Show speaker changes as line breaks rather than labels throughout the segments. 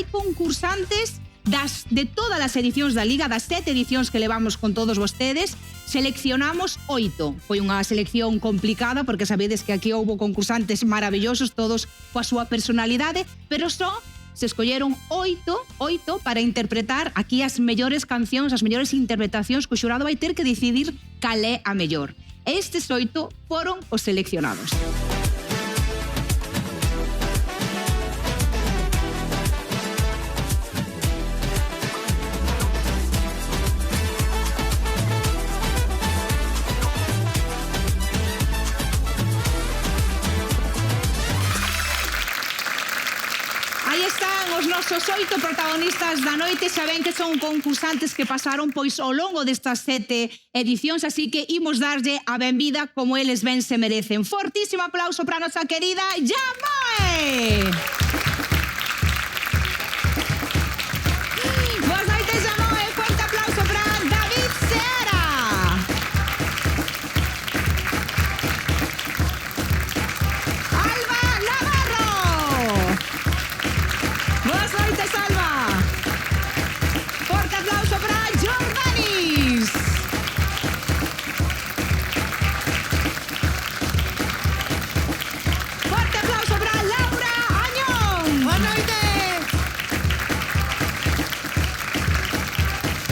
hai concursantes de todas as edicións da Liga, das 7 edicións que levamos con todos vostedes, seleccionamos 8. Foi unha selección complicada porque sabedes que aquí houbo concursantes maravillosos, todos coa súa personalidade, pero só se escolleron 8 para interpretar aquí as mellores cancións, as mellores interpretacións que o xurado vai ter que decidir cal é a mellor. Estes 8 foron os seleccionados. Aí están os nosos 8 protagonistas da noite. Xa ven que son concursantes que pasaron pois ao longo destas 7 edicións, así que imos darlle a benvida como eles ben se merecen. Fortísimo aplauso para a nosa querida Jamoe! Boas noites, Jamoe. Forte aplauso para David Seara. Alba Navarro. Boas noites, Alba. Forte aplauso para Jordanis. Forte aplauso para Laura Añón.
Boa noite!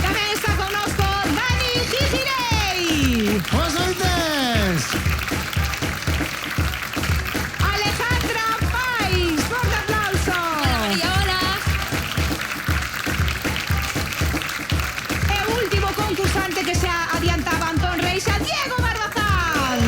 Tamén está connosco Dani Gigirei.
Boas noites!
Alejandra Pais. Forte aplauso.
Hola.
E o último concursante que se adiantaba, Antón Reixa, Diego Barbazán.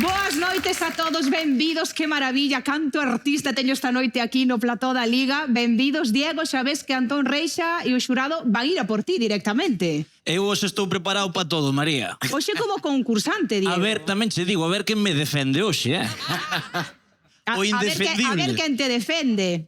Boas noites a todos, benvidos, que maravilla, canto artista teño esta noite aquí no plató da Liga. Benvidos, Diego, xa ves que Antón Reixa e o xurado van ir a por ti directamente.
Eu hoxe estou preparado para todo, María.
Hoxe como concursante, Diego.
A ver, tamén che digo, a ver quen me defende hoxe,
A
O
ver
indefendible.
quen te defende.